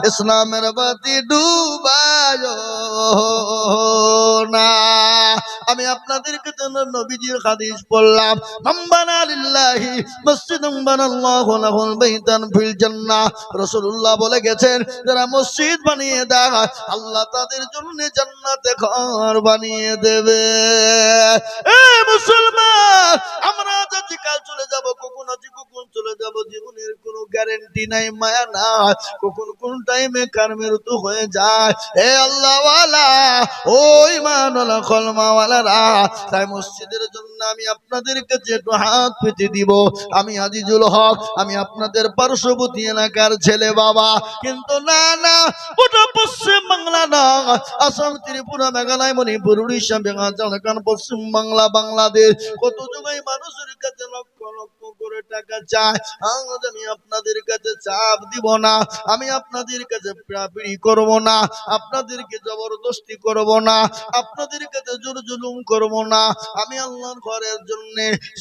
ইসলামের বাতি ডুবায় না। আমি আপনাদেরকে জন্য নবীজির হাদিস বললাম, মাম্বানা লিল্লাহি মসজিদান বানাল্লাহু লাহুল বাইতান ফিল জান্নাহ। রাসূলুল্লাহ বলে গেছেন, যারা মসজিদ বানিয়ে দেয় আল্লাহ তাদের জন্য জান্নাতে ঘর বানিয়ে দেবে। এ মুসলমান, আমরা যদি কাল চলে যাব, কখন আছি কখন চলে যাব, জীবনের কোনো গ্যারান্টি নাই, মায়া নাই, কখন কোন টাইমে কার মৃত্যু হয়ে যায়। এ আল্লাহওয়ালা, ও ঈমানওয়ালা, কলমাওয়ালারা, তাই মসজিদের জন্য আমি আপনাদের কাছে একটু হাত পেতে দিব। আমি আজিজুল হক, আমি আপনাদের পার্শ্ববর্তী এলাকার ছেলে বাবা, কিন্তু না না, ওটা পশ্চিম বাংলা না, আসাম, ত্রিপুরা, মেঘালয়, মণিপুর, উড়িষ্যা, বেঙ্গল, ঝাড়খণ্ড, পশ্চিম বাংলা, বাংলাদেশ, কত জায়গায় মানুষের কাছে লক্ষ লক্ষ করে টাকা চায়। আজ আমি আপনাদের কাছে চাপ দিব না, আমি আপনাদের কাছে প্রাপিড়ি করব না, আপনাদেরকে জবরদস্তি করব না, আপনাদের কাছে জোর জুলুম করব না। আমি আল্লাহর ঘরের জন্য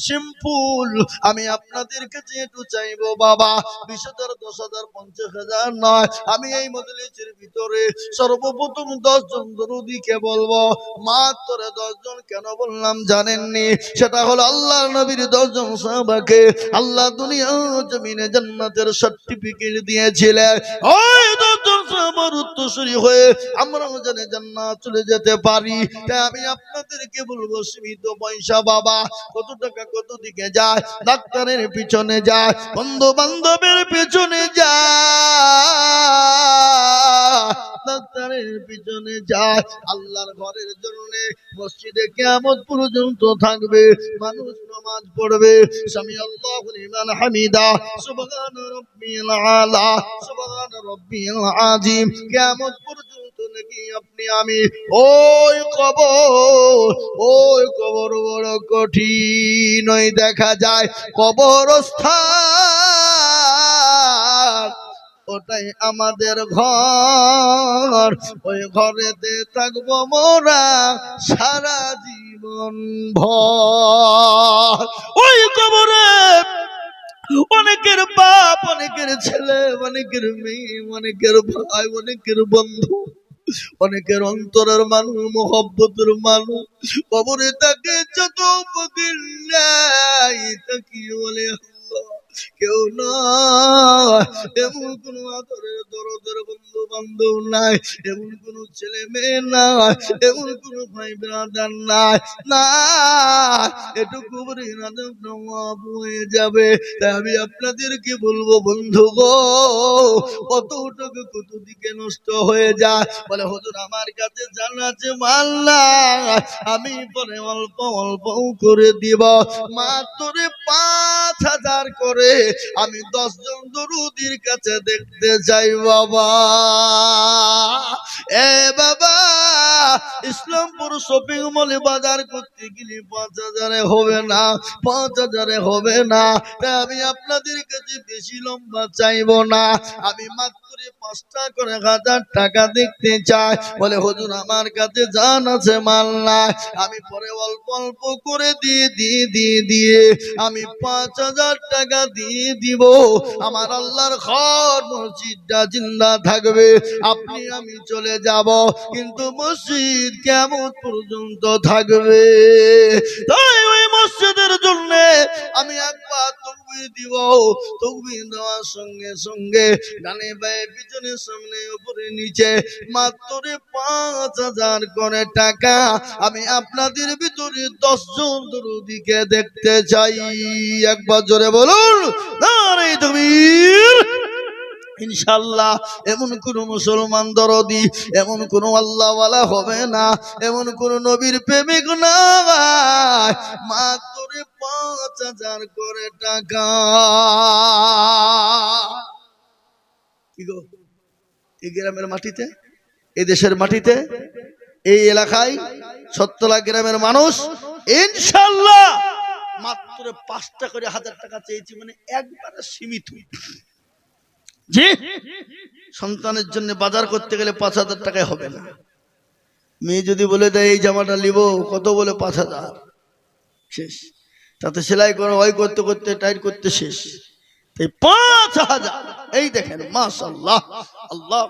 সিম্পল, আমি আপনাদের কাছে একটু চাইবো বাবা, 20,000, 10,000, 50,000 নয়। আমি এই মজলিসের ভিতরে সর্বপ্রথম 10 জন দরুদীকে বলবো, মাত্র 10 জন। কেন বললাম জানেননি? সেটা হলো আল্লাহর নবীর 10 জন সাহাবাকে আল্লাহ দুনিয়া জমিনে জান্নাতের সার্টিফিকেট দিয়েছিলেন। ওই 10 জন সাহাবার উত্তরসূরি হয়ে আমরাও যেন জান্নাত চলে যেতে পারি। তাই আমি আপনাদেরকে বলবো, সীমিত পয়সা বাবা, কত টাকা কত দিকে যায়, ডাক্তারের পিছনে যায়, বন্ধু বান্ধবের পিছনে যায়, ডাক্তারের পিছনে যায়, আল্লাহর ঘরের জন্য মসজিদে কিয়ামত পর্যন্ত থাকবে, মানুষ নামাজ পড়বে, সামি আল্লাহু লিমান হামিদা, সুবহান রাব্বিল আলা, সুবহান রাব্বিল আযীম, কিয়ামত পর্যন্ত নাকি আপনি আমি ওই কবর বড় কঠিন, ওই দেখা যায় কবরস্থান, ওটাই আমাদের ঘর, ওই ঘরেতে থাকবো মোরা সারা জীবন ভর। ওই কবরে অনেকের বাপ, অনেকের ছেলে, অনেকের মেয়ে, অনেকের ভাই, অনেকের বন্ধু, অনেকের অন্তরের মানুষ, মোহব্বতের মানুষ কবরে তাকে যত ফকির নাই, তাকে বলে কেউ নয়, এমন কোন আদরের দরদের বন্ধু বান্ধব নাই, এমন কোন ছেলে মেয়ে নাই, এমন কোন ভাই ব্রাদার নাই, না, এটুকু হয়ে যাবে। তাই আমি আপনাদেরকে বলবো বন্ধু গো, কতটুকু কত দিকে নষ্ট হয়ে যায়। বলে হুজুর আমার কাছে জানা আছে মাল নাই, আমি পরে অল্প অল্প করে দিব, মাত্র 5,000 করে আমি 10 জন দরুদীর কাছে দেখতে যাই বাবা। এ বাবা, ইসলামপুর শপিং মলে বাজার করতে গেলে 5,000 হবে না, 5,000 হবে না। তাই আমি আপনাদের কাছে বেশি লম্বা চাইবো না, আমি মাত্র 5টা করে 1,000 টাকা দেখতে চাই। বলে হুজুর আমার কাছে জান আছে মাল নাই, আমি পরে অল্প অল্প করে দিয়ে আমি 5,000 টাকা দিয়ে দিব, আমার আল্লাহর ঘর মসজিদটা জিন্দা থাকবে, আপনি আমি চলে যাব, কিন্তু মসজিদ কিয়ামত পর্যন্ত থাকবে। তাই ওই মসজিদের জন্য আমি একবার তাকবীর দিব, তাকবীর দেওয়ার সঙ্গে সঙ্গে ডানে বায়ে পিছনে সামনে উপরে নিচে মাত্র 5,000 করে টাকা আমি আপনাদের ভিতরে 10 জন দরুদীকে দেখতে চাই। একবার জোরে বলুন নারে তাকবীর। ইনশাআল্লাহ এমন কোন মুসলমান দরদি, এমন কোন আল্লাহওয়ালা হবে না, এমন কোন নবীর প্রেমিক না, মাত্র 5,000 করে টাকা। কি গো, এই গ্রামের মাটিতে, এই দেশের মাটিতে, এই এলাকায় সত্তলা গ্রামের মানুষ ইনশাআল্লাহ মাত্র 5টা করে 1,000 টাকা চেয়েছি, মানে একবারে সীমিত। জি, সন্তানের জন্য বাজার করতে গেলে 5,000 টাকায় হবে না। মেয়ে যদি বলে দেয় এই জামাটা নিব, কত বলে 5,000, শেষ। তাতে সেলাই করে ওই করতে করতে টাইট করতে শেষ। 5,000 এই দেখেন মাশাআল্লাহ আল্লাহ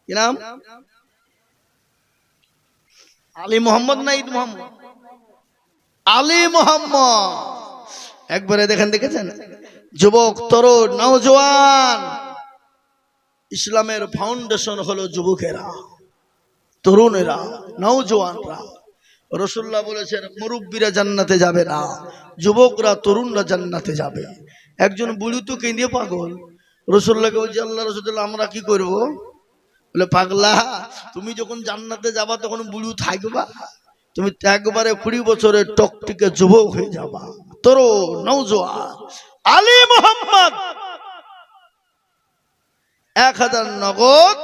কি নাম আলী মোহাম্মদ না ঈদ মোহাম্মদ আলী মোহাম্মদ একবারে দেখেছেন যুবক তরুণ নওজোয়ান ইসলামের ফাউন্ডেশন হলো যুবকেরা তরুণেরা নওজোয়ানরা রাসূলুল্লাহ বলেছেন মুরব্বিরা জান্নাতে যাবে না যুবকরা তরুণরা জান্নাতে যাবে একজন বুড়ি তো কেঁদে পাগল রাসূলুল্লাহকে বলছে আল্লাহ রাসূলুল্লাহ আমরা কি করব বলে পাগলা তুমি যখন জান্নাতে যাবা তখন বুড়ি থাকবা তুমি একবারে 20 বছরের টকটিকে যুবক হয়ে যাবা তরুণ নওজোয়ান আলী মোহাম্মদ 1000 নগদ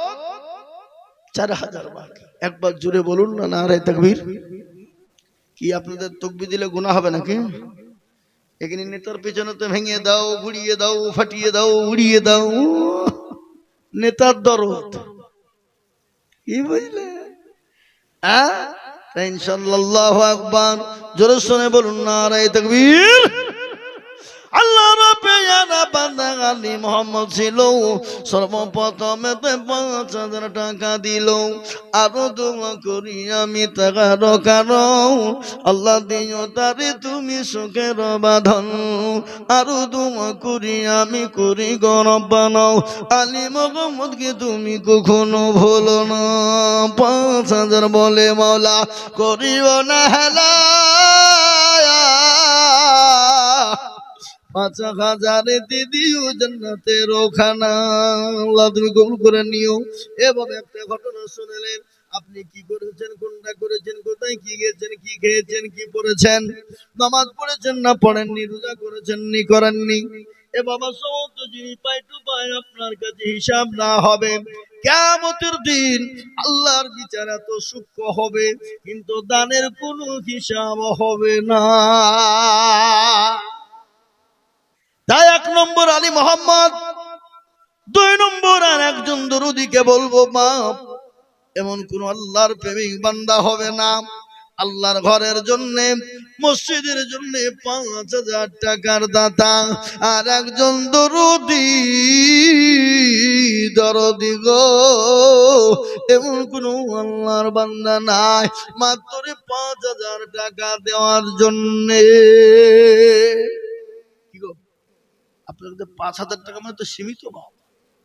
4000 বাকি একবার জোরে বলুন না নারে তাকবীর কি আপনাদের তাকবীর দিলে গুনাহ হবে নাকি এখানে নেতার পেছনে তো ভেঙে দাও গুড়িয়ে দাও ফাটিয়ে দাও উড়িয়ে দাও নেতার দরদ কি বুঝলে ইনশাআল্লাহ আল্লাহু আকবার জোরে শুনে বলুন নারে তাকবীর আল্লাহ রাব্বিয়ানা বান্দা আলী মোহাম্মদ ছিল সর্বপ্রথমে 5,000 টাকা দিল আরো দোয়া করি আমি তার কারণ আল্লাহ দিও তারে তুমি সুখের বাঁধন আরো দোয়া করি আমি করি গরব বানাও আলী মোহাম্মদকে তুমি কখনো ভুলো না 5,000 বলে মাওলা করিও না হেলা 5,000 দিদিও জান্নাতের ওখানা আল্লাহ তুমি কবুল করে নিও এভাবে একটা ঘটনা শুনলেন আপনি কি করেছেন কোনটা করেছেন কোথায় কি গেছেন কি খেয়েছেন কি পড়েছেন নামাজ পড়েছেন না পড়েননি রোজা করেছেন নি করেননি এ বাবা সমস্ত জিনিস পাই টু পাই আপনার কাছে হিসাব না হবে কিয়ামতের দিন আল্লাহর বিচার এত সূক্ষ্ম হবে কিন্তু দানের কোনো হিসাব হবে না তাই 1 নম্বর আলী মোহাম্মদ 2 নম্বর আর একজন দরুদীকে বলবো বাপ এমন কোন আল্লাহর প্রেমিক বান্দা হবে না আল্লাহর ঘরের জন্য মসজিদের জন্য 5,000 টাকার দাতা আর একজন দরুদী গো এমন কোন আল্লাহর বান্দা নাই মাত্র 5,000 টাকা দেওয়ার জন্য কি গো আপনাদের 5,000 টাকা মানে তো সীমিত বাপ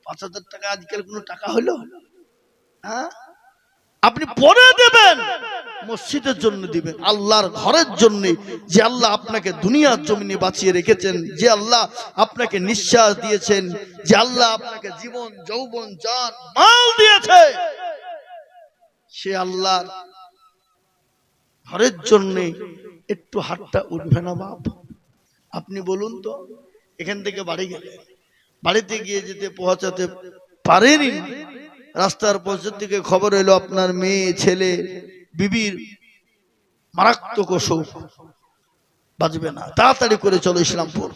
5,000 টাকা আজকাল কোনো টাকা হলো হ্যাঁ আপনি পরে দেবেন মসজিদের জন্য দিবেন আল্লাহর ঘরের জন্য যে আল্লাহ আপনাকে দুনিয়ার জমিনে বাঁচিয়ে রেখেছেন যে আল্লাহ আপনাকে নিঃশ্বাস দিয়েছেন যে আল্লাহ আপনাকে জীবন যৌবন জান মাল দিয়েছে সে আল্লাহর ঘরের জন্য একটু হাতটা উঠবে না বাপ আপনি বলুন তো এখান থেকে বাড়ি গেলে বাড়িতে গিয়ে যেতে পৌঁছাতে পারেনি রাস্তার পৌঁছার দিকে খবর এলো আপনার মেয়ে ছেলে বিবির মারাত্মক অসুখ বাঁচবে না তাড়াতাড়ি করে চলো ইসলামপুর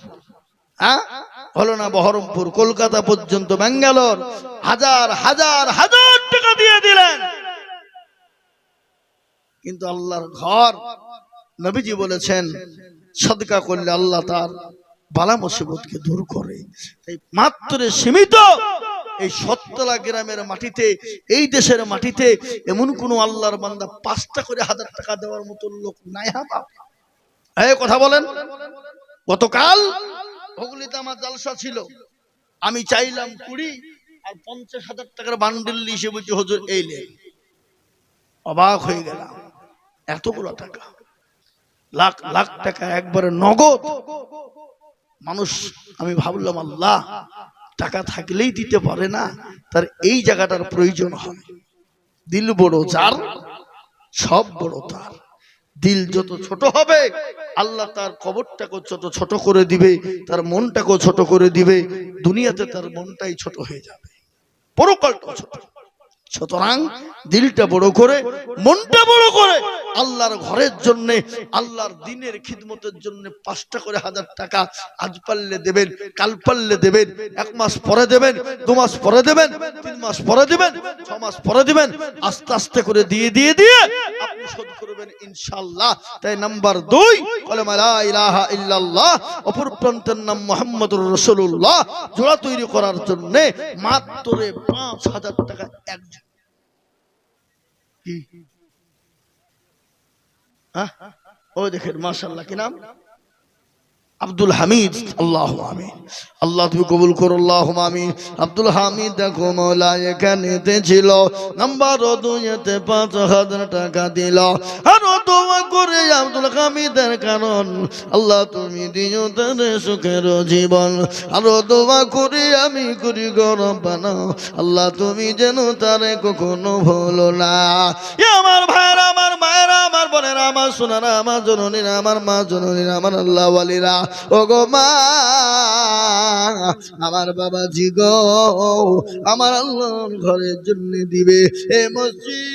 হ্যাঁ হলো না বহরমপুর কলকাতা পর্যন্ত ব্যাঙ্গালোর হাজার হাজার হাজার টাকা দিয়ে দিলেন কিন্তু আল্লাহর ঘর নবীজি বলেছেন সাদকা করলে আল্লাহ তার বালা মুসিবতকে দূর করে তাই মাত্র সীমিত এই সত্তলা গ্রামের মাটিতে এই দেশের মাটিতে এমন কোন আল্লাহর বান্দা 5টা করে 1,000 টাকা দেওয়ার মতো লোক নাই হাবা এই কথা বলেন গতকাল হুগলিতে আমার জলসা ছিল আমি চাইলাম 20 আর 50,000 টাকার বান্ডিল লিখে বলছি হুজুর এই নেন অবাক হয়ে গেলাম এতগুলো টাকা লাখ লাখ টাকা একবারে নগদ মানুষ আমি ভাবলাম আল্লাহ টাকা থাকলেই দিতে পারে না তার এই জায়গাটার প্রয়োজন হয় দিল বড় যার সব বড় তার দিল যত ছোট হবে আল্লাহ তার কবরটাকে যত ছোট করে দিবে তার মনটাকেও ছোট করে দিবে দুনিয়াতে তার মনটাই ছোট হয়ে যাবে পরকালটা ছোট সুতরাং দিলটা বড় করে মনটা বড় করে আল্লাহর ঘরের জন্য আল্লাহর দ্বীনের খিদমতের জন্য 5টা করে 1,000 টাকা আজ পারলে দেবেন কাল পারলে দেবেন 1 মাস পরে দেবেন 2 মাস পরে দেবেন 3 মাস পরে দেবেন 6 মাস পরে দেবেন আস্তে আস্তে করে দিয়ে দিয়ে দিয়ে আপনি শোধ করবেন ইনশাআল্লাহ। তাই নাম্বার 2 কলেমা লা ইলাহা ইল্লাল্লাহ, অপর প্রান্তের নাম মুহাম্মদুর রাসূলুল্লাহ, জোড়া তৈরি করার জন্য মাত্র 5000 টাকা একজন। কি হ্যাঁ, ওই দেখেন মাশাআল্লাহ, কি নাম? আব্দুল হামিদ। আল্লাহু আমিন। আল্লাহ তুমি কবুল করো, আল্লাহুম্মা আমিন। আব্দুল হামিদ দেখো মওলা এখানেতে ছিল, নাম্বার 2-তে 5000 টাকা দিল। আর দোয়া করে আব্দুল হামিদের কারণ আল্লাহ তুমি দিও তার সুখের জীবন। আর দোয়া করে আমি করি গো রব্বানা, আল্লাহ তুমি যেন তারে কখনো ভুলো না। আমার ভাইরা, আমার মায়েরা, আমার বোনেরা, আমার সোনারা, আমার জননীরা, আমার মা জননীরা, আমার আল্লাহ ওয়ালিরা, ও গো মা, আমার বাবাজি গো, আমার আল্লাহর ঘরের জন্য দিবে এ মসজিদ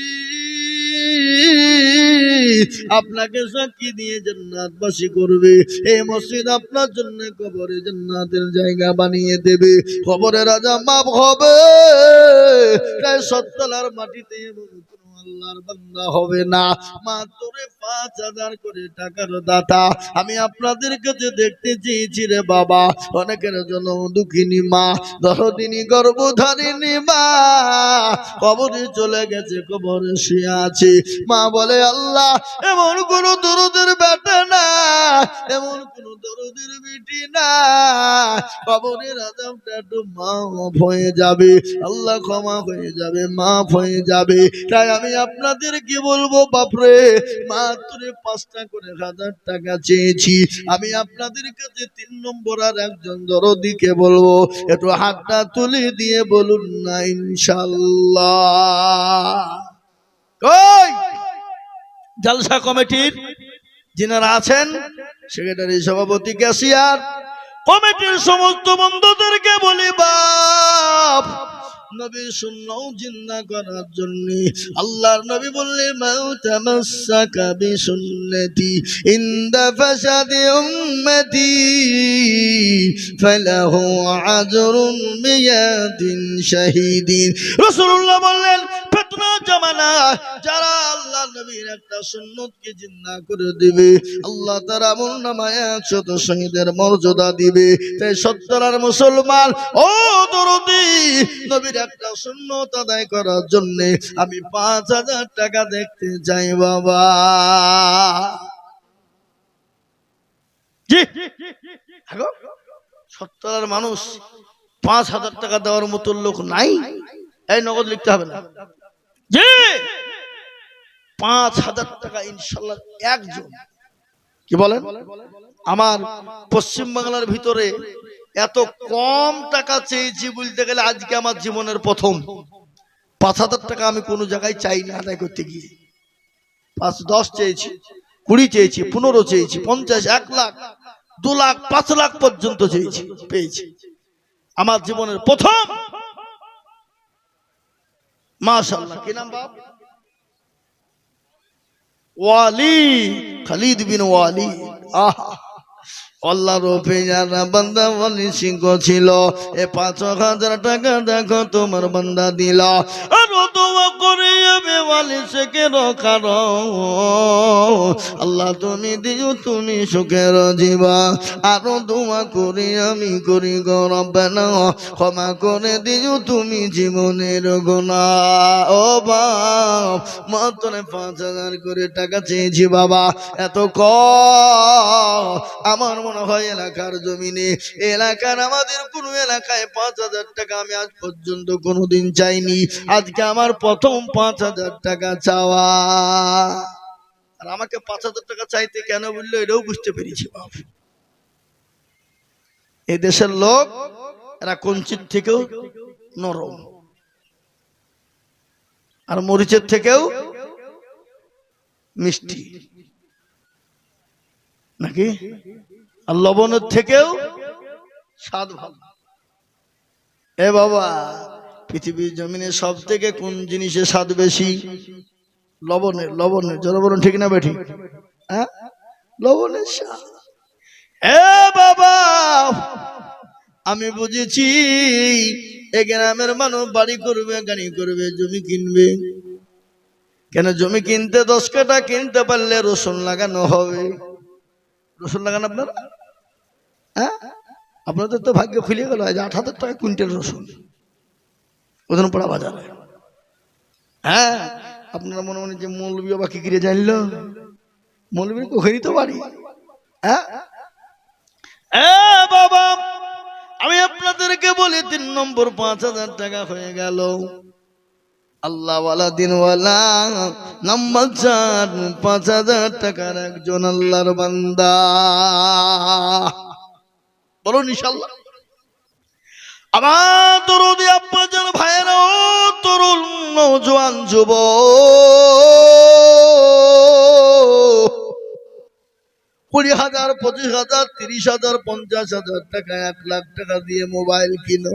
আপনাকে সাক্ষী দিয়ে জান্নাতবাসী করবে। এই মসজিদ আপনার জন্য কবরে জান্নাতের জায়গা বানিয়ে দেবে। কবরের রাজা মাপ হবে, তাই সত্তলার মাটিতে আল্লাহর বান্দা হবে না। মাত্র 5000 করে টাকার দাতা আমি আপনাদের কাছে দেখতে চেয়েছি রে বাবা। অনেকের জন্য দুঃখিনী মা, 10 দিনই গর্ভধারিণী মা কবরে চলে গেছে, কবরে শুয়ে আছে। মা বলে আল্লাহ এমন কোন দরদের বেটা না, এমন কোন দরদের বেটি না, কবরের আযাবটা একটু মাফ হয়ে যাবে, আল্লাহ ক্ষমা হয়ে যাবে, মাফ হয়ে যাবে। তাই আমি আপনাদের কি বলবো বাপরে, মাত্র 5টা করে 1000 টাকা চেয়েছি। আমি আপনাদের কাছে 3 নম্বর আর একজন দরদিকে বলবো, একটু হাতটা তুলে দিয়ে বলুন না ইনশাআল্লাহ। কই জলসা কমিটির যিনারা আছেন, সেক্রেটারি, সভাপতি, ক্যাশিয়ার, কমিটির সমস্ত বন্ধুদেরকে বলি, বাপ নবীর সুন্নাহ জিন্দা করার জন্য আল্লাহর নবী বললেন, মাউ তামাসসাকা বিসুন্নতি ইনদা ফাসাদি উম্মতি ফালাহু আজরুন মিয়াতিন শাহীদিন। রাসূলুল্লাহ বললেন, ফিতনা জামানা যারা আল্লাহ নবীর একটা সুন্নতকে জিন্দা করে দিবে, আল্লাহ তার আমলনামায় 100 শহীদের মর্যাদা দিবে। তাই সত্যিকার মুসলমান ও দরদি, নবীর একটা সুন্নত আদায় করার জন্য আমি 5000 টাকা দেখতে চাই বাবা। জি সত্যিকার মানুষ 5000 টাকা দেওয়ার মতো লোক নাই। এই নগদ লিখতে হবে না, জি 5000 টাকা ইনশাআল্লাহ একজন। কি বলেন? আমার পশ্চিম বাংলার ভিতরে এত কম টাকা চেয়েছি বলতে গেলে আজকে আমার জীবনের প্রথম। 5000 টাকা আমি কোনো জায়গায় চাই না আদায় করতে গিয়ে। 5-10 চেয়েছি, 20 চেয়েছি, 15 চেয়েছি, 50, 1 লাখ, 2 লাখ, 5 লাখ পর্যন্ত চেয়েছি, পেয়েছি। আমার জীবনের প্রথম। মাশাআল্লাহ। কি নাম বাপ? ওয়ালি, খালিদ বিন ওয়ালি। আহা, আল্লাহর পেয়ারা বান্দা ওয়ালি সিংহ ছিল। এ 5000 টাকা দেখো তোমার বান্দা দিল। আর দোয়া করে আমি ওয়ালি শেখের কারণ আল্লাহ তুমি দিও তুমি সুখের জীবন। আর দোয়া করে আমি করি গো রব্বানা, ক্ষমা করে দিও তুমি জীবনের গুনাহ। ও বাপ, মাত্র 5000 করে টাকা চেয়েছি বাবা, এত কম। আমার মনে হয় এলাকার জমিনে, এলাকার আমাদের কোন এলাকায় 5000 টাকা আমি আজ পর্যন্ত কোনোদিন চাইনি। আজকে আমার প্রথম 5000 টাকা চাওয়া। আর আমাকে 5000 টাকা চাইতে কেন বললো এটাও বুঝতে পেরেছি বাপ। এই দেশের লোক এরা কঞ্চির থেকেও নরম, আর মরিচের থেকেও মিষ্টি, নাকি? আর লবণের থেকেও স্বাদ ভালো। এ বাবা, পৃথিবীর জমিনে সব থেকে কোন জিনিসের স্বাদ বেশি? লবণের। লবণের জনবরণ ঠিক না বেঠি? হ্যাঁ, লবণের স্বাদ। এ বাবা, আমি বুঝেছি এ গ্রামের মানুষ বাড়ি করবে, গাড়ি করবে, জমি কিনবে, কেন জমি কিনতে 10 কাঠা কিনতে পারলে রসুন লাগানো হবে। রসুন লাগান আপনারা? হ্যাঁ, আপনাদের তো ভাগ্য খুলে গেল, 8,000 টাকা কুইন্টাল রসুন ওজনপাড়া বাজারে। হ্যাঁ, আপনারা মনে মনে যে মৌলবী বা কি করে জানলো, মৌলবীর ওখানেই তো বাড়ি। হ্যাঁ বাবা, আমি আপনাদেরকে বলি 3 নম্বর 5,000 টাকা হয়ে গেল। আল্লাহওয়ালা দিনওয়ালা নাম্বার 4, 5,000 টাকার একজন আল্লাহর বান্দা। বলুন ইনশাআল্লাহ। আমার দরদি আব্বাজান ভাইয়েরা, ও তরুণ নওজোয়ান যুবক, 20,000, 25,000, 30,000, 50,000 টাকা, 1 লাখ টাকা দিয়ে মোবাইল কিনো,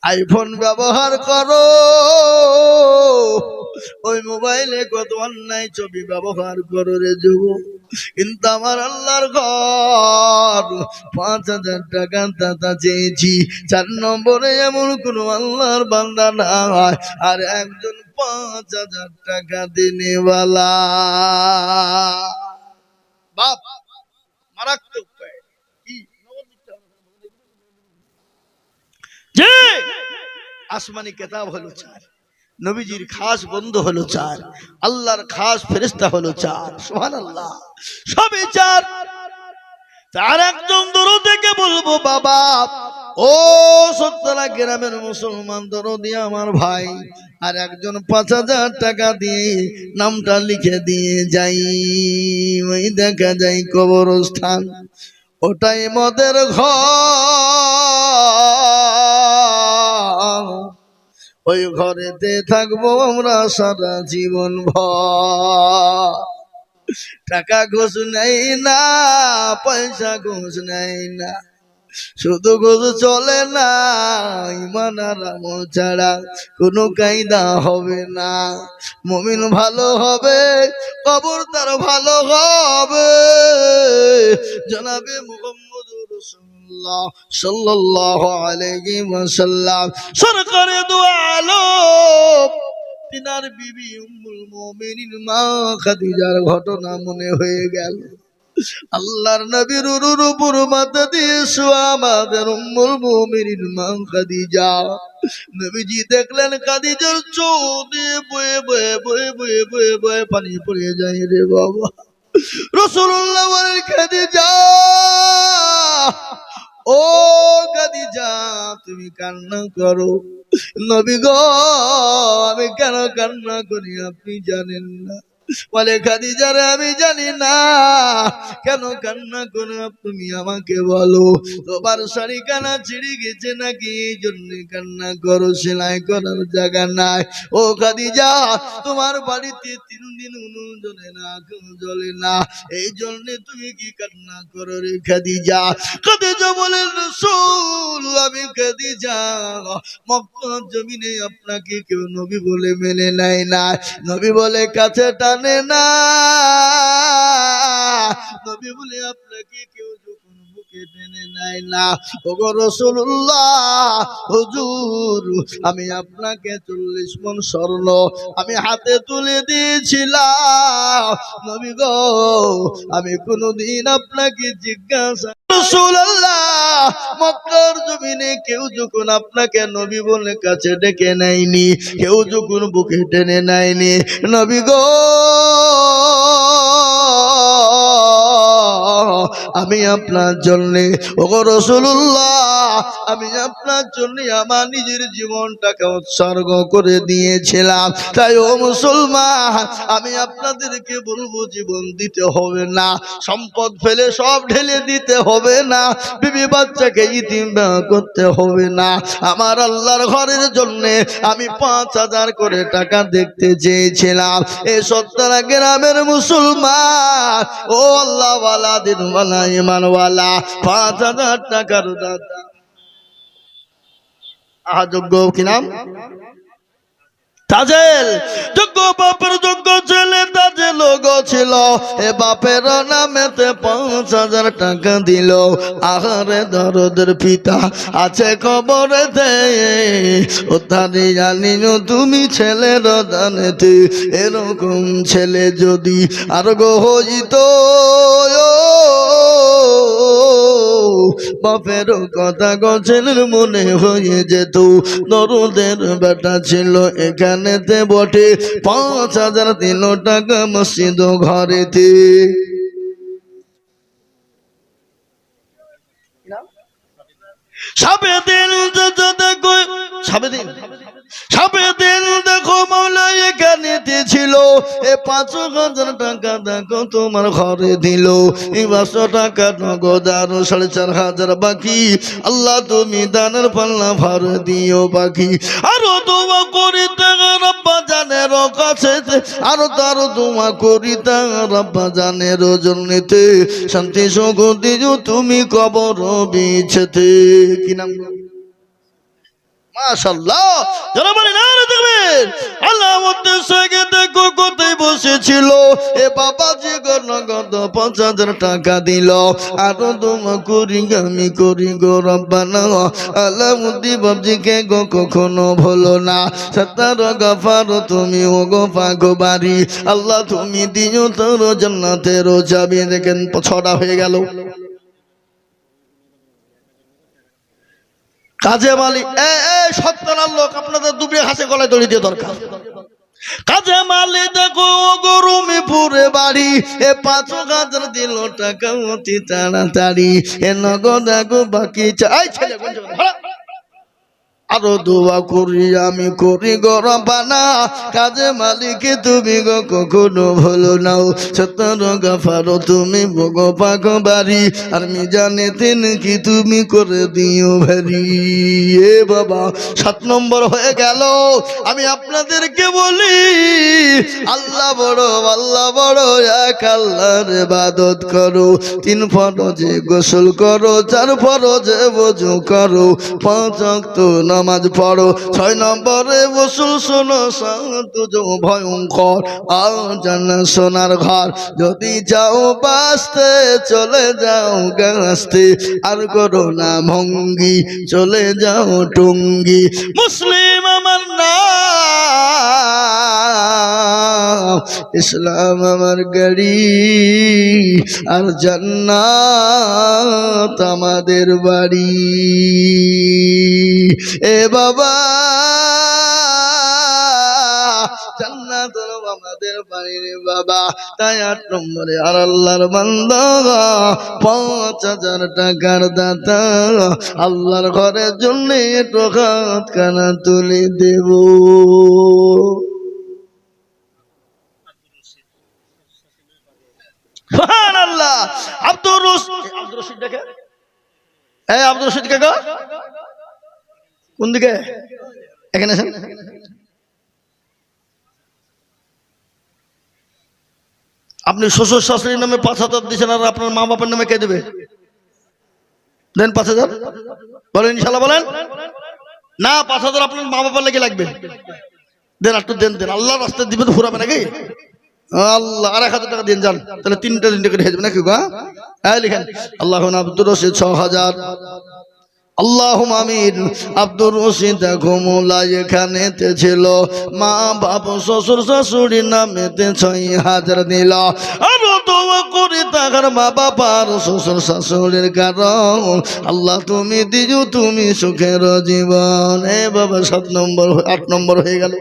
আইফোন ব্যবহার করো। ওই মোবাইলে কত অন্যায় ছবি ব্যবহার করো রে যুবক। কিন্তু আমার আল্লাহর ঘর 5,000 টাকা দাতা চেয়েছি। 4 নম্বরে এমন কোন আল্লাহর বান্দা নাই আর একজন 5,000 টাকা দিনেওয়ালা। বাপ মারাত্মক কি যে আসমানি কিতাব হলো 4, নবীজির খাস বন্ধু হলো 4, আল্লাহর খাস ফেরেশতা হলো 4। সুবহানাল্লাহ, সবই 4। তার একজন দরদিকে বলবো, বাবা ও সত্তরা গ্রামের মুসলমান দরদি আমার ভাই, আর একজন 5,000 টাকা দিয়ে নামটা লিখে দিয়ে যাই। ওই দেখা যায় কবরস্থান, ওটাই মদের ঘর। ওই ঘরেতে থাকবো আমরা সারা জীবন ভর। টাকা ঘুষ নেই না, পয়সা ঘুষ নেই না, শুধু ঘুষ চলে না। ঈমান আর আমল ছাড়া কোনো কায়দা হবে না। মুমিন ভালো হবে, কবর তার ভালো হবে। জনাবে মুহাম্মদুর রাসূলুল্লাহ সাল্লাল্লাহু আলাইহি ওয়াসাল্লাম সরকারে দু আলম, তিনার বিবি উম্মুল মুমিনিন মা খাদিজার ঘটনা মনে হয়ে গেল। আল্লাহর নবীর উপর মাথা দিয়ে শোয়া আমাদের উম্মুল মুমিনিন মা খাদিজা। নবীজি দেখলেন খাদিজার চোখ দিয়ে বয়ে বয়ে বয়ে বয়ে বয়ে বয়ে পানি পড়ে যায় রে বাবা। রাসূলুল্লাহ বলেন, খাদিজা, ও খাদিজা তুমি কান্না করো। নবী গো, আমি কেন কান্না করি আপনি জানেন না। বলে, খাদিজা রে, আমি জানি না কেন কান্না করো, তুমি আমাকে বলো। তোমার শাড়ি কানা ছিঁড়ে গেছে নাকি, এই জন্য কান্না করো? সেলাই করার জায়গা নাই। ও খাদিজা, তোমার বাড়িতে 3 দিন উনুন জ্বলে না, আগুন জ্বলে না, এই জন্য তুমি কি কান্না করো রে খাদিজা? খাদিজা বলেন, রাসূল, আমি খাদিজা, মক্কার জমিনে আপনাকে কেউ নবী বলে মেনে নেয় না, নবী বলে কাছে টানে না, নবী বলে আপনাকে কেউ যখন বুকে টেনে নেয় না। ওগো রাসূলুল্লাহ, হুজুর, আমি আপনাকে 40 মণ স্বর্ণ আমি হাতে তুলে দিয়েছিলাম। নবী গো, আমি কোনদিন আপনাকে জিজ্ঞাসা, রাসূলুল্লাহ, মক্কার জমিনে কেউ যখন আপনাকে নবী বলে কাছে ডেকে নেয়নি, কেউ যখন বুকে টেনে নেয়নি, নবী গো, আমি আপনার জন্য, ওগো রাসূলুল্লাহ, আমি আপনার জন্য আমার নিজের জীবনটাকে উৎসর্গ করে দিয়েছিলাম। তাই ও মুসলমান, আমি আপনাদেরকে বলবো, জীবন দিতে হবে না, সম্পদ ফেলে সব ঢেলে দিতে হবে না, বিবি বাচ্চাকে ইতিম করতে হবে না। আমার আল্লাহর ঘরের জন্য আমি 5,000 করে টাকা দেখতে চেয়েছিলাম। এই সত্তরা গ্রামের মুসলমান, ও আল্লাহওয়ালা দিনওয়ালা ঈমানওয়ালা, 5,000 টাকার দাতা। যোগ্য কি নাম? তাজেল যোগ্য বাপের যোগ্য ছেলে তাজেল গো ছিল এ বাপের নামেতে 5,000 টাকা দিল আহারে দরদের পিতা আছে কবরেতে ও তারি জানিও তুমি ছেলের দানেতে এরকম ছেলে যদি আর গো হইতো বাপের কথা গছেলের মনে হয়ে যেত দরদের বেটা ছিল এখানেতে বটে 5,000 দিল টাকা মসজিদ ঘরেতে সাবেদিন দেখো মাওলা এখানেতে ছিল এ 5,000 টাকা দেখো তোমার ঘরে দিল এই 500 টাকা নগদ আরো 4,500 বাকি আল্লাহ তুমি দানের পাল্লা ভর দিও বাকি আরো দোয়া করিতে রব্বা জানের কাছে আরো তার দোয়া করিতে রব্বা জানের জন্যতে শান্তি সুখ দিও তুমি কবর বিছেতে কি নাম মাশাআল্লাহ যারা বলে না দেখবেন আল্লাহ উদ্দেশ্যে দেখো কোথায় বসেছিল এ বাবা যে নগদ 5,000 টাকা দিল আরো দোয়া করি আমি করি গো রব্বানা আল্লাহ মুদি বাবজিকে গো কখনো ভুলো না সত্তার গফার তুমি ও গো পাগবারি আল্লাহ তুমি দিও তোর জান্নাতের চাবি দেখেন 6টা হয়ে গেল কাজে মালিক সত্তর লোক আপনাদের দুবড়ে হাসে গলায় দড়ি দিয়ে দরকার কাজে মালিক দেখো গরুমিপুরে বাড়ি এ 5,000 দিল টাকা অতি তাড়াতাড়ি এ নগদ দেখো বাকি চাই ছেলে আরো দোয়া করি আমি করি গো রব্বানা কাজে মালিকে তুমি গো কখনো ভুলো নাও সত্তর গফার তুমি গো পাগবারি আর মিজানেতেন কি তুমি করে দিও ভারি এ বাবা 7 নম্বর হয়ে গেল আমি আপনাদেরকে বলি আল্লাহ বড় এক আল্লাহর ইবাদত করো 3 ফরজে গোসল করো 4 ফরজে ওযু করো 5 ওয়াক্ত নামাজ পড়ো 6 নম্বরে গোসল শোনো শান্ত ভয়ঙ্কর আজানা সোনার ঘর যদি যাও বাঁচতে চলে যাও গাছতে আর করো না ভঙ্গি চলে যাও টুঙ্গি মুসলিম আমার নাম ইসলাম আমার গাড়ি আর জান্নাত আমাদের বাড়ি এ বাবা জান্নাত আমাদের বাড়ি রে বাবা তাই 8 নম্বরে আর আল্লাহর বান্দা 5,000 টাকার দাতা আল্লাহর ঘরের জন্য একটু হাত কানা তুলে দেব সুবহানাল্লাহ আব্দুর রশিদ দেখে আব্দুর রশিদ কে গো কোন দিকে এখানে আছেন আপনি শ্বশুর শাশুড়ির নামে 5,000 দিয়েছেন আর আপনার মা বাবার নামে কে দেবে দেন 5,000 বলেন ইনশাআল্লাহ বলেন না 5,000 আপনার মা বাবার লেগে লাগবে দেন একটু দেন আল্লাহর রাস্তায় দিবে তো ফুরাবে নাকি আল্লাহ আর 1,000 টাকা দিন যান তাহলে 3টা করে হয়ে যাবে নাকি গো হ্যাঁ লিখেন আল্লাহুম্মা আব্দুর রশিদ 6,000 আল্লাহুম্মা আমিন আব্দুর রশিদ ঘুমলা এখানেতে ছিল মা বাবা শ্বশুর শাশুড়ির নামেতে 6,000 দিল আর দোয়া করি তার মা বাবার শ্বশুর শাশুড়ির কারণ আল্লাহ তুমি দিও তুমি সুখের জীবন এ বাবা 7 নম্বর 8 নম্বর হয়ে গেল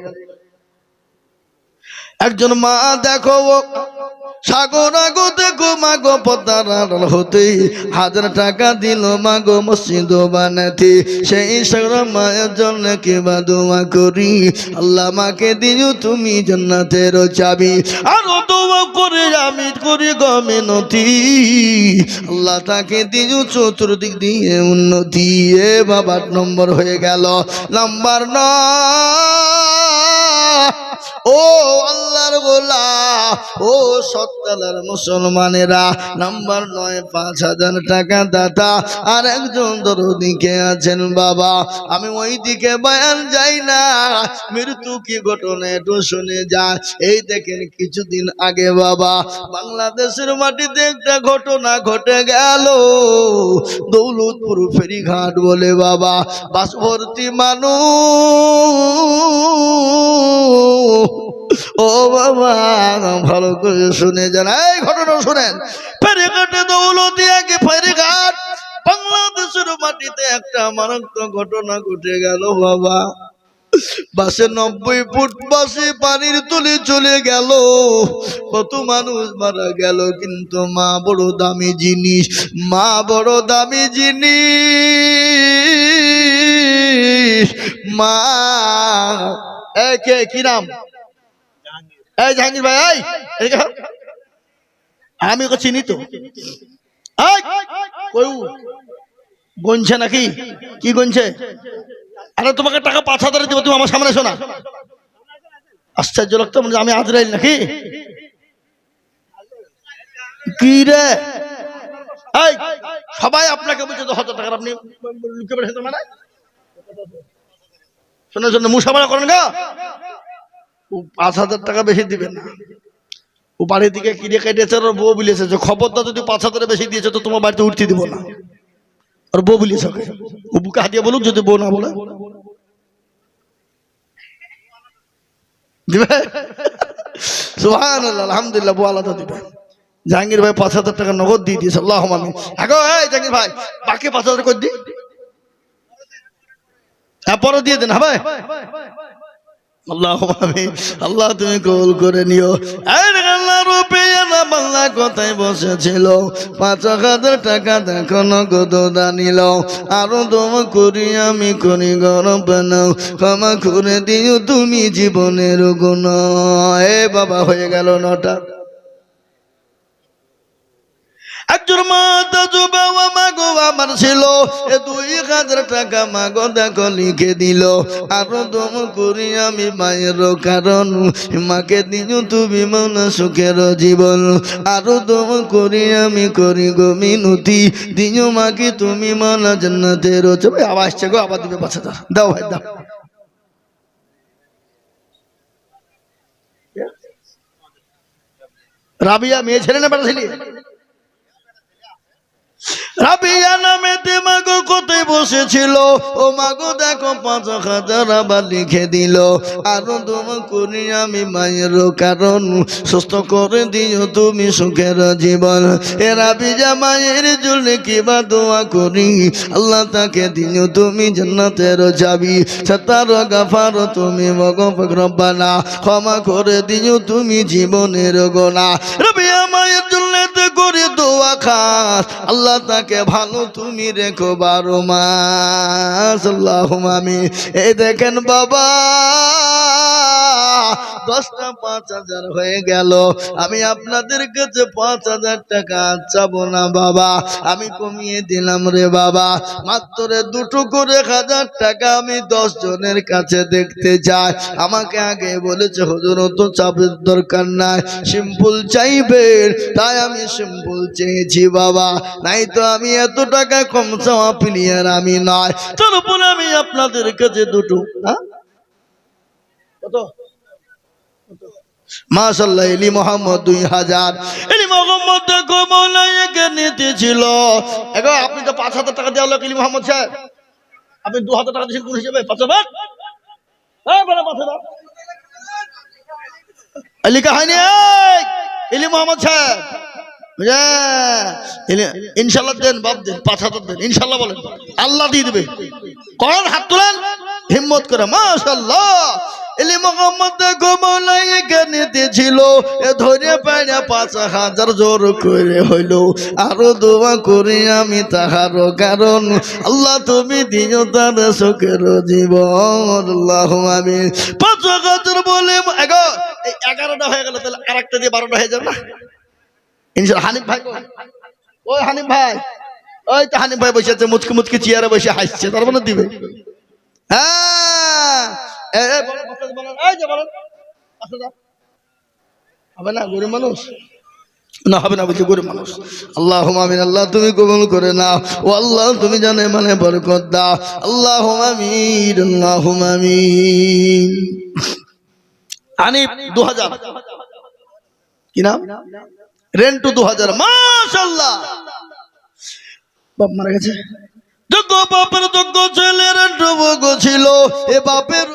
একজন মা দেখো সাগর আগো দেখো মাগো পদ্মার আড়াল হতে 1,000 টাকা দিল মাগো মসজিদ বানাতে সেই সাগর মায়ের জন্য কিবা দোয়া করি আল্লাহ মাকে দিও তুমি জান্নাতের চাবি আরো দোয়া করে আমি করি গো মিনতি আল্লাহ তাকে দিও চতুর্দিক দিয়ে উন্নতি এ বাবা 8 নম্বর হয়ে গেল নাম্বার 9 ও আল্লাহর গোলা ও সত্তালার মুসলমানেরা, নাম্বার 9 5,000 টাকা দাতা আর একজন দরদিকে আছেন বাবা। আমি ওই দিকে বয়ান যাই না, মৃত্যু কি ঘটনা একটু শুনে যায়। এই দেখেন কিছুদিন আগে বাবা বাংলাদেশের মাটিতে একটা ঘটনা ঘটে গেল। দৌলতপুর ফেরিঘাট বলে বাবা, বাস ভর্তি মানুষ। ও বাবা ভালো করে শুনে যান, এই ঘটনা শুনেন। ফেরিঘাটে দৌলতিয়া কি ফেরিঘাট, বাংলাদেশের মাটিতে একটা মারাত্মক ঘটনা ঘটে গেল বাবা। বাসে 90 ফুট বাসে পানির তলে চলে গেল, কত মানুষ মারা গেল। কিন্তু মা বড় দামি জিনিস, মা বড় দামি জিনিস। মা কি নাম? এই জাহাঙ্গীর ভাই, এই আমি ওকে চিনি তো। গনছে নাকি? কি গনছে? আরে তোমাকে টাকা 5,000 দেবো, তুমি আমার সামনে শোনা। আশ্চর্য লাগতো, আমি আজরাইল নাকি? কি রে সবাই আপনাকে বলছে 10,000 টাকা, আপনি লুকিয়ে পড়ে মানে শোনো শোনো মুসাফা করেন গা। ও 5,000 টাকা বেশি দিবেন না। ও বাড়ির দিকে কিনে কেটেছে, ওর বউ বলেছে যে খবরদার যদি 5,000 বেশি দিয়েছে তো তোমার বাড়িতে উঠতে দিব না। ওর বউ বলেছে, ও বুকে হাতিয়ে বলুক, যদি বউ না বলে দিবে। সুবহানাল্লাহ, আলহামদুলিল্লাহ, বউ আলাদা দিবে। জাহাঙ্গীর ভাই 5,000 টাকা নগদ দিয়ে দিয়েছে, আল্লাহুম্মা আমিন। আগো এই জাহাঙ্গীর ভাই বাকি 5,000 করে দি, পরে দিয়ে দেন। হবে আল্লাহুম্মা আমিন। আল্লাহ তুমি কবুল করে নিও। আল্লাহ রূপে না বাংলা কথায় বসেছিল, 5,000 টাকা দেখো নগদ দানিল। আরো দোয়া করি আমি করি গরব নাও, ক্ষমা করে দিও তুমি জীবনের গুনাহ। এ বাবা হয়ে গেল 9টা। একজন মাতা যুবা মাগো আমার ছিল, 2,000 টাকা মাগো দেখো লিখে দিল। আরো দম করি আমি মায়ের কারণ, মাকে দিও তুমি মনে সুখের জীবন। আরো দম করি আমি করি গো মিনতি, দিও মাকে তুমি মনে জান্নাতের। আবার আসছে গো, আবার দিবে 5,000। দাও ভাই দাও। রাবিয়া মেয়ে ছেলে না বেটা ছেলে? রাবিয়া নামেতে মাগো কোথায় বসেছিল, ও মাগো দেখো 5,000 আবার লিখে দিল। আরো দোয়া করি আমি মায়ের কারণ, সুস্থ করে দিও তুমি সুখের জীবন। এ রাবিয়া মায়ের জন্য কিবা দোয়া করি, আল্লাহ তাকে দিও তুমি জান্নাতের চাবি। সাতার গাফার তুমি মগফির রব্বানা, ক্ষমা করে দিও তুমি জীবনের গোনা। রাবিয়া মায়ের জন্য করে দোয়া খাস, আল্লাহ তাকে ভালো তুমি রেখো 12 মাস। আল্লাহুম্মা আমিন। এই দেখেন বাবা 10টা 5,000 হয়ে গেল। আমি আপনাদের কাছে 5,000 টাকা চাবো না বাবা, আমি কমিয়ে দিলাম রে বাবা। মাত্র 2টো করে 1,000 টাকা আমি 10 জনের কাছে দেখতে যাই। আমাকে আগে বলেছে হুজুর তো চাপের দরকার নাই, সিম্পল চাইবেন, তাই আমি সিম্পল চেয়েছি বাবা, নাই তো আমি এত টাকা কম চাওয়া প্লেয়ার আমি নয়। তারপর আমি আপনাদের কাছে 2টো কত মাশাআল্লাহ ইলি মোহাম্মদ 2,000 ইলি মোহাম্মদ দেখো মৌলাইকে নিতে ছিল। এগো আপনি তো 5,000 টাকা দেওয়া লোক ইলি মোহাম্মদ সাহেব, আপনি 2,000 টাকা দিয়েছেন কোন হিসেবে? 5,000 এই বড় 5,000 আলী কাহিনী। ইলি মোহাম্মদ সাহেব ইনশাল্লাহ দেন, বাপ দেন, 5,000 দেন ইনশাল্লাহ, বলেন আল্লাহ দিয়ে দিবে। কোন হাত তুলেন হিম্মত করে, মাশাআল্লাহ। ইলি মোহাম্মদ গোমলাইকে নিতেছিল, এ ধরে পাইনা 5,000 জোর করে হইল। আরো দোয়া করি আমি তাহার কারণ, আল্লাহ তুমি দিও তার সুখের জীবন। আল্লাহুম্মা আমিন। 5,000 বলে এগো এই 11টা হয়ে গেল, তাহলে আরেকটা দিয়ে 12টা হয়ে যাবে না ইনশাআল্লাহ। হানিফ ভাই, ওই হানিফ ভাই, ওই তো হানিফ ভাই বসে আছে মুচকি মুচকি চেয়ারে বসে হাসছে, তার মানে দিবে। হ্যাঁ হবে না গরিব মানুষ না হবে না বলছে গরিব মানুষ আল্লাহুম্মা আমিন আল্লাহ তুমি কবুল করে নাও ও আল্লাহ তুমি জানে মানে বরকত দাও আল্লাহুম্মা আমিন আল্লাহুম্মা আমিন হানিফ 2000 কি নাম রেন্টু 2000 মাশাআল্লাহ বাপ মারা গেছে যোগ্য বাপের যোগ্য ছেলের যোগ্য ছিল এ বাপের